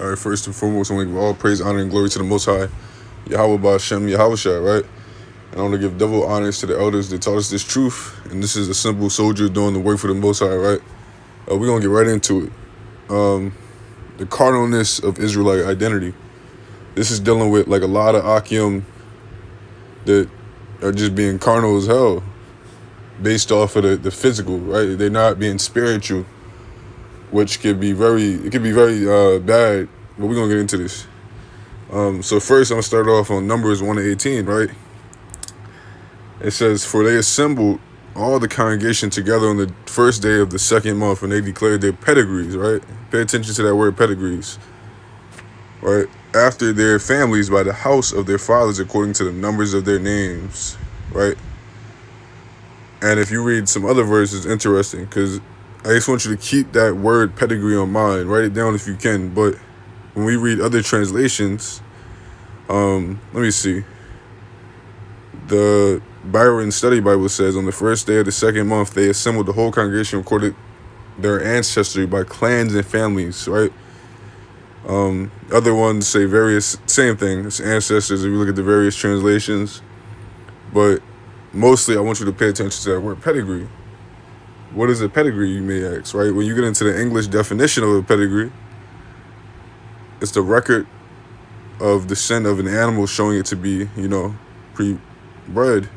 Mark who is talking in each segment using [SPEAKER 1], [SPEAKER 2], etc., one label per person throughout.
[SPEAKER 1] All right, first and foremost, I want to give all praise, honor, and glory to the Most High, Yahweh Ba'Shem, Yahweh Shai, right? And I want to give double honors to the elders that taught us this truth. And this is a simple soldier doing the work for the Most High, right? We're going to get right into it. The carnalness of Israelite identity. This is dealing with like a lot of Akim that are just being carnal as hell based off of the physical, right? They're not being spiritual, which could be very bad, but we're going to get into this. So first, I'm going to start off on Numbers 1:18, right? It says, "For they assembled all the congregation together on the first day of the second month, and they declared their pedigrees," right? Pay attention to that word pedigrees, right? "After their families by the house of their fathers according to the numbers of their names," right? And if you read some other verses, interesting, because I just want you to keep that word pedigree on mind. Write it down if you can. But when we read other translations, let me see. The Byron Study Bible says, "On the first day of the second month, they assembled the whole congregation, recorded their ancestry by clans and families," right? Other ones say same thing. It's ancestors if you look at the various translations. But mostly I want you to pay attention to that word pedigree. What is a pedigree, you may ask, right? When you get into the English definition of a pedigree, it's the record of descent of an animal showing it to be, pre-bred.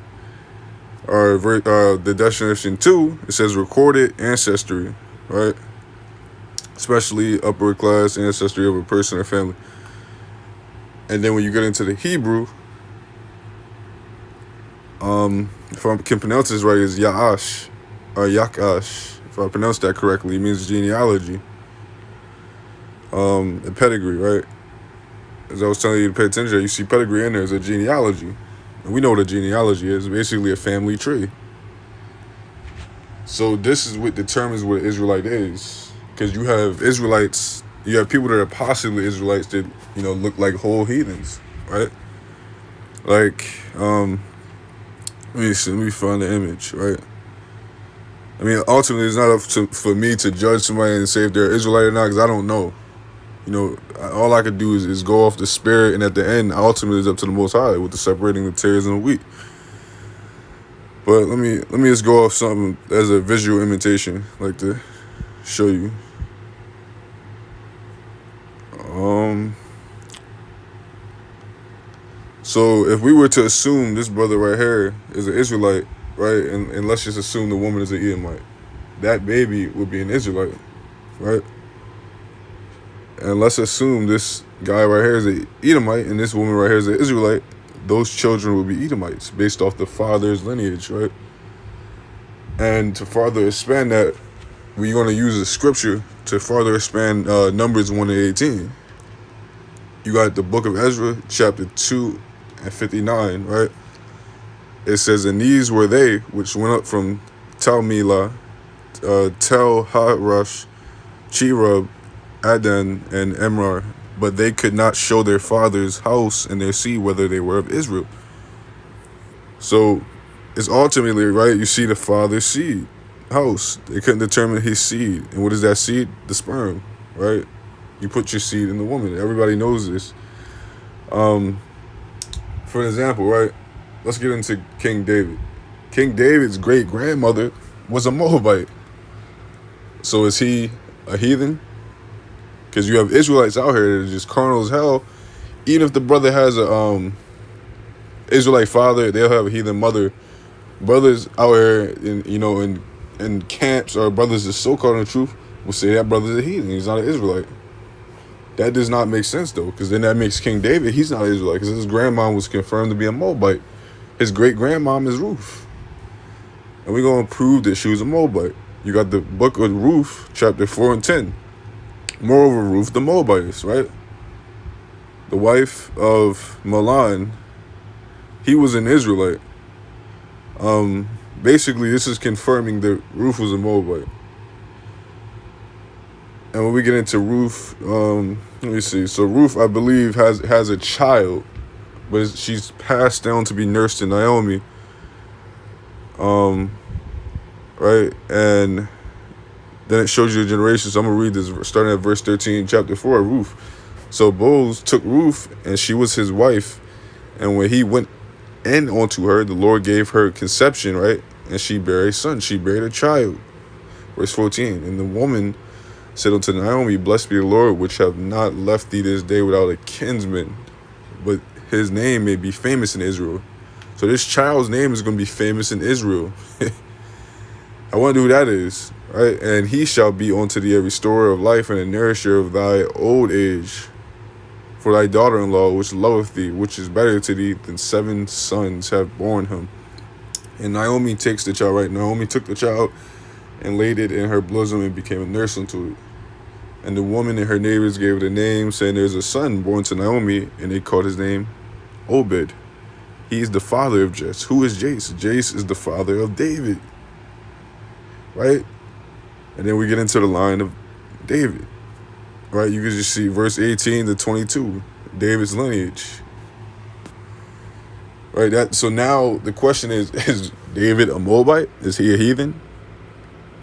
[SPEAKER 1] Or the definition 2, it says recorded ancestry, right? Especially upper class ancestry of a person or family. And then when you get into the Hebrew, if I can pronounce this right, is Ya'ash, or Yakash. If I pronounce that correctly, it means genealogy. A pedigree, right? As I was telling you to pay attention, you see pedigree in there as a genealogy. And we know what a genealogy is, basically a family tree. So this is what determines what an Israelite is. Because you have Israelites, you have people that are possibly Israelites that, look like whole heathens, right? Like, let me find the image, right? I mean, ultimately, it's not up for me to judge somebody and say if they're Israelite or not, because I don't know. All I could do is go off the spirit, and at the end, ultimately, it's up to the Most High with the separating the tares and the wheat. But let me just go off something as a visual imitation, like to show you. So if we were to assume this brother right here is an Israelite, right, and let's just assume the woman is an Edomite, that baby would be an Israelite, right? And let's assume this guy right here is an Edomite and this woman right here is an Israelite. Those children will be Edomites based off the father's lineage, right? And to further expand that, we're going to use a scripture to further expand Numbers 1:18. You got the book of Ezra, chapter 2 and 59, right? It says, "And these were they which went up from Tel-Melah, Tel-Harash, Cherub, Adan, and Emrar, but they could not show their father's house and their seed whether they were of Israel." So it's ultimately, right, you see the father's seed, house. They couldn't determine his seed. And what is that seed? The sperm, right? You put your seed in the woman. Everybody knows this. For an example, right, let's get into King David. King David's great-grandmother was a Moabite. So is he a heathen? Because you have Israelites out here that are just carnal as hell. Even if the brother has a Israelite father, they'll have a heathen mother. Brothers out here in camps, or brothers that's so caught in the truth, will say that brother's a heathen. He's not an Israelite. That does not make sense, though, because then that makes King David, he's not an Israelite, because his grandma was confirmed to be a Moabite. His great-grandmom is Ruth. And we're going to prove that she was a Moabite. You got the book of Ruth, chapter 4 and 10. Moreover, Ruth the Moabitess, right? The wife of Mahlon, he was an Israelite. Basically, this is confirming that Ruth was a Moabite. And when we get into Ruth, let me see. So Ruth, I believe, has a child, but she's passed down to be nursed to Naomi. Right? And then it shows you the generations. So I'm going to read this starting at verse 13, chapter 4 of Ruth. So Boaz took Ruth, and she was his wife. And when he went in onto her, the Lord gave her conception, right? And she bare a son. She bare a child. Verse 14. And the woman said unto Naomi, Blessed be the Lord, which have not left thee this day without a kinsman, but his name may be famous in Israel. So this child's name is going to be famous in Israel. I wonder who that is, right? And he shall be unto thee a restorer of life and a nourisher of thy old age. For thy daughter-in-law, which loveth thee, which is better to thee than 7 sons, have borne him. And Naomi takes the child, right? Naomi took the child and laid it in her bosom and became a nurse unto it. And the woman and her neighbors gave it a name, saying, There's a son born to Naomi, and they called his name Obed. He is the father of Jesse. Who is Jase? Jase is the father of David, right? And then we get into the line of David, right? You can just see verse 18 to 22, David's lineage, right? So now the question is David a Moabite? Is he a heathen?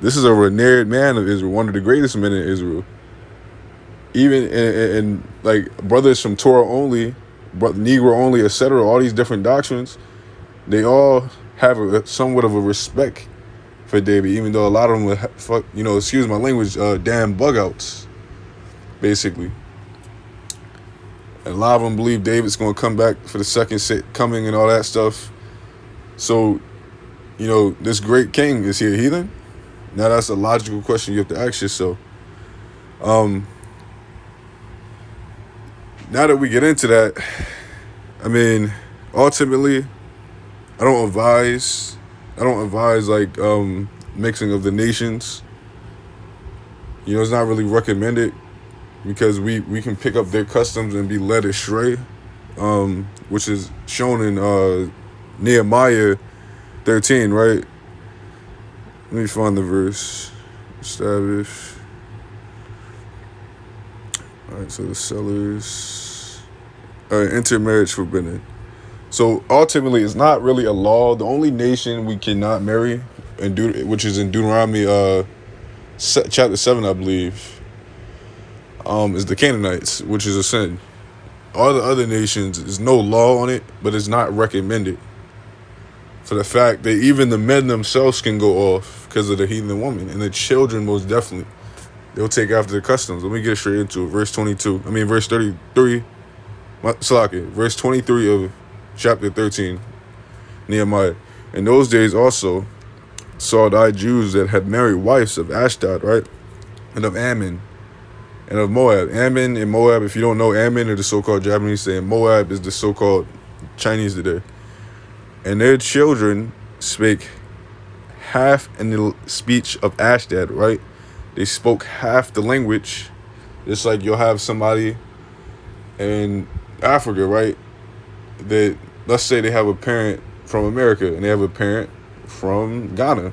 [SPEAKER 1] This is a renowned man of Israel, one of the greatest men in Israel. Even in like brothers from Torah only, Negro only, etc., all these different doctrines, they all have somewhat of a respect for David, even though a lot of them would, excuse my language, damn bug-outs, basically. And a lot of them believe David's going to come back for the second coming and all that stuff. So, this great king, is he a heathen? Now that's a logical question you have to ask yourself. Now that we get into that, I mean, ultimately, I don't advise like mixing of the nations. It's not really recommended because we can pick up their customs and be led astray, which is shown in Nehemiah 13, right? Let me find the verse. Establish. All right, so the sellers. All right, intermarriage forbidden. So ultimately, it's not really a law. The only nation we cannot marry, which is in Deuteronomy chapter 7, I believe, is the Canaanites, which is a sin. All the other nations, there's no law on it, but it's not recommended. For the fact that even the men themselves can go off because of the heathen woman, and the children most definitely. They'll take after the customs. Let me get straight into it. Verse 33. Verse 23 of chapter 13, Nehemiah. In those days also saw thy Jews that had married wives of Ashdod, right? And of Ammon, and of Moab. Ammon and Moab, if you don't know, Ammon are the so-called Japanese saying, Moab is the so-called Chinese today. And their children spake half in the speech of Ashdod, right? They spoke half the language. Just like you'll have somebody in Africa, right? That, let's say they have a parent from America and they have a parent from Ghana.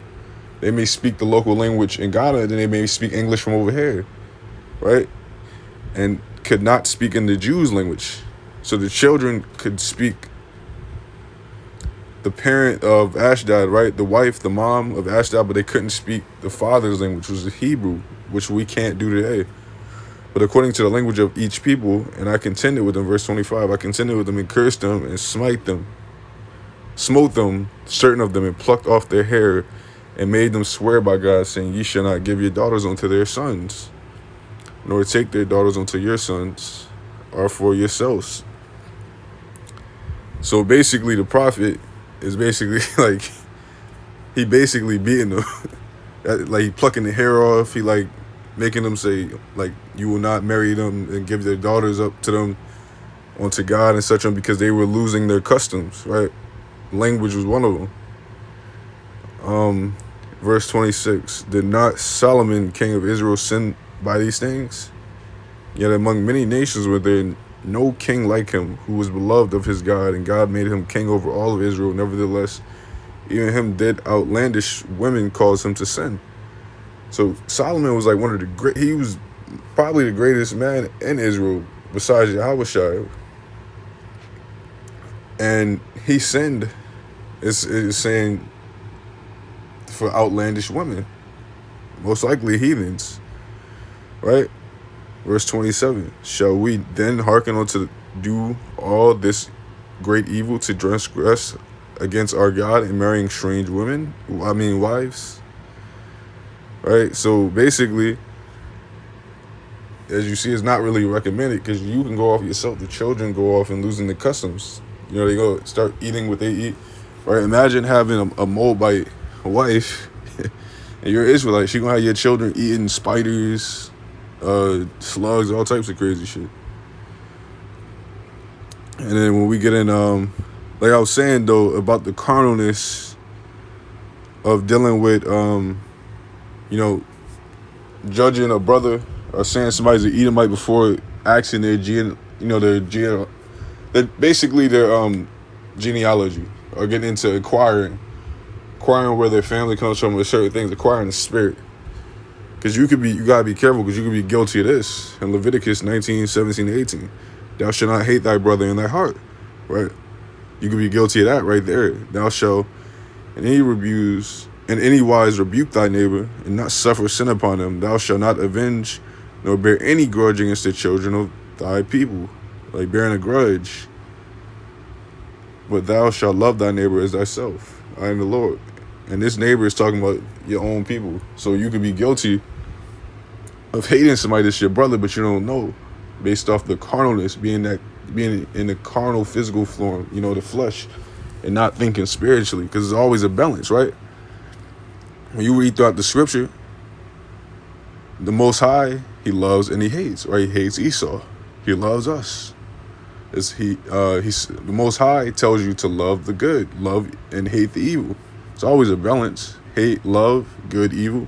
[SPEAKER 1] They may speak the local language in Ghana, then they may speak English from over here, right? And could not speak in the Jews' language. So the children could speak the parent of Ashdod, right? The wife, the mom of Ashdod, but they couldn't speak the father's language, which was the Hebrew, which we can't do today. But according to the language of each people, and I contended with them, verse 25, I contended with them and cursed them and smote them, certain of them, and plucked off their hair and made them swear by God, saying, Ye shall not give your daughters unto their sons, nor take their daughters unto your sons, or for yourselves. So basically the prophet is basically like, he basically beating them. Like he plucking the hair off. He like making them say like you will not marry them and give their daughters up to them unto God and such on, because they were losing their customs, right? Language was one of them. Verse 26, did not Solomon, king of Israel, sin by these things? Yet among many nations were there no king like him, who was beloved of his God, and God made him king over all of Israel. Nevertheless, even him did outlandish women cause him to sin. So Solomon was like one of the great, he was probably the greatest man in Israel besides Yahushua. And he sinned, it's saying, for outlandish women, most likely heathens, right? Verse 27. Shall we then hearken unto do all this great evil to transgress against our God and marrying strange women? I mean, wives. Right? So basically, as you see, it's not really recommended because you can go off yourself. The children go off and losing the customs. You know, they go start eating what they eat. Right? Imagine having a Moabite wife and you're an Israelite. She gonna have your children eating spiders, slugs, all types of crazy shit. And then when we get in, like I was saying though, about the carnalness of dealing with, you know, judging a brother or saying somebody's an Edomite before asking their basically their genealogy, or getting into inquiring where their family comes from with certain things, acquiring the spirit. Because you gotta be careful, because you could be guilty of this. In Leviticus 19:17-18, thou shalt not hate thy brother in thy heart, right? You could be guilty of that right there. Thou shalt in any wise rebuke thy neighbor, and not suffer sin upon him. Thou shalt not avenge, nor bear any grudge against the children of thy people, like bearing a grudge. But thou shalt love thy neighbor as thyself. I am the Lord. And this neighbor is talking about your own people. So you could be guilty of hating somebody that's your brother, but you don't know, based off the carnalness, being in the carnal physical form, you know, the flesh, and not thinking spiritually, because there's always a balance, right? When you read throughout the scripture, the Most High, he loves and he hates, right? He hates Esau. He loves us. The Most High tells you to love the good, love and hate the evil. It's always a balance. Hate, love, good, evil.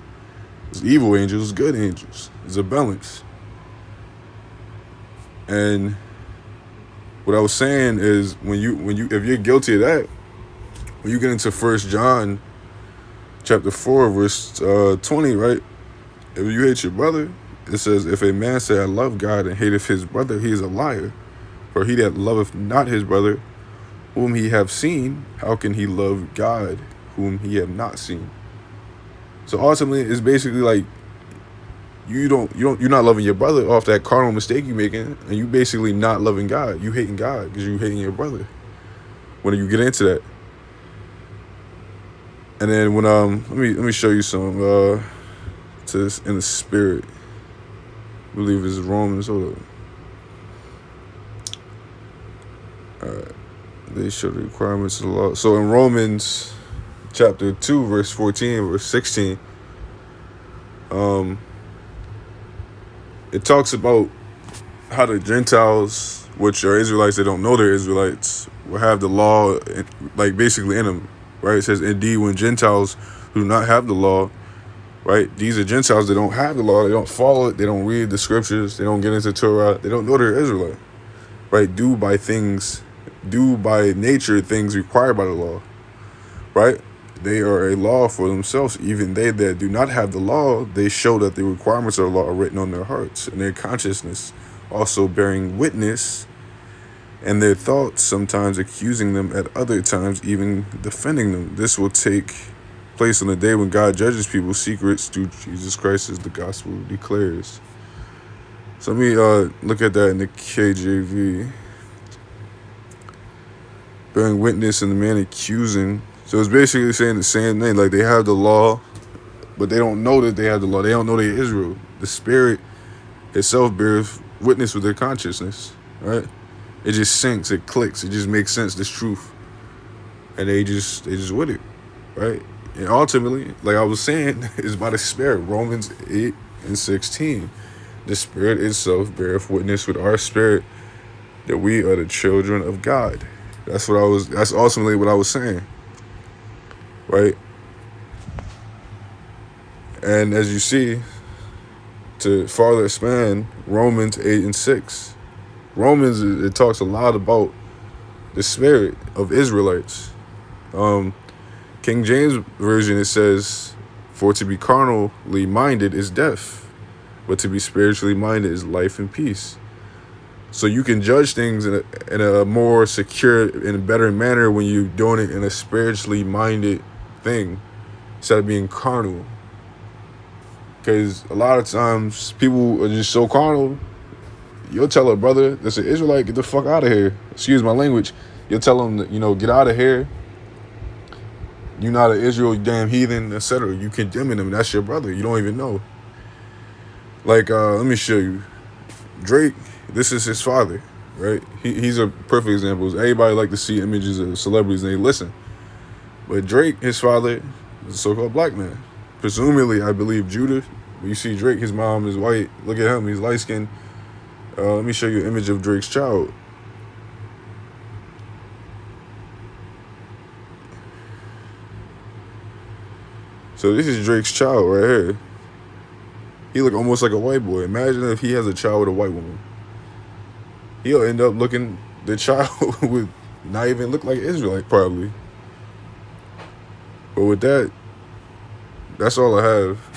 [SPEAKER 1] There's evil angels, good angels. There's a balance. And what I was saying is, if you're guilty of that, when you get into 1 John chapter 4, verse 20, right? If you hate your brother, it says, if a man say, I love God, and hateth his brother, he is a liar. For he that loveth not his brother, whom he have seen, how can he love God, whom he have not seen? So ultimately, it's basically like you're not loving your brother off that carnal mistake you're making, and you basically not loving God. You hating God because you hating your brother. When you get into that, and then when let me show you some in the spirit. I believe it's Romans. Hold on. Alright. They show the requirements of the law. So in Romans chapter 2, verse 14, verse 16, it talks about how the Gentiles, which are Israelites, they don't know they're Israelites, will have the law, like basically in them, right? It says, indeed, when Gentiles who do not have the law, right? These are Gentiles that don't have the law, they don't follow it, they don't read the scriptures, they don't get into Torah, they don't know they're Israelite, right? Do by nature things required by the law, right? They are a law for themselves. Even they that do not have the law, they show that the requirements of the law are written on their hearts and their consciousness, also bearing witness, and their thoughts sometimes accusing them, at other times even defending them. This will take place on the day when God judges people's secrets through Jesus Christ, as the gospel declares. So let me look at that in the KJV. Bearing witness and the man accusing. So it's basically saying the same thing. Like, they have the law, but they don't know that they have the law. They don't know they're Israel. The Spirit itself bears witness with their consciousness, right? It just sinks, it clicks, it just makes sense, this truth. And they just with it, right? And ultimately, like I was saying, it's by the Spirit. Romans 8:16. The Spirit itself beareth witness with our spirit that we are the children of God. That's ultimately what I was saying, right? And as you see, to farther expand, Romans 8:6. Romans, it talks a lot about the spirit of Israelites. King James Version, it says, for to be carnally minded is death, but to be spiritually minded is life and peace. So you can judge things in a more secure and a better manner when you're doing it in a spiritually minded thing instead of being carnal. Because a lot of times people are just so carnal, You'll tell a brother that's an Israelite, get the fuck out of here. Excuse my language. You'll tell him, that, get out of here. You're not an Israel, you damn heathen, etc. You condemning him. That's your brother. You don't even know. Like, let me show you. Drake, this is his father, right? He's a perfect example. Everybody like to see images of celebrities and they listen. But Drake, his father, is a so-called black man. Presumably, I believe Judah. When you see Drake, his mom is white. Look at him, he's light-skinned. Let me show you an image of Drake's child. So this is Drake's child right here. He look almost like a white boy. Imagine if he has a child with a white woman. He'll end up looking, the child would not even look like Israelite probably. But with that, that's all I have.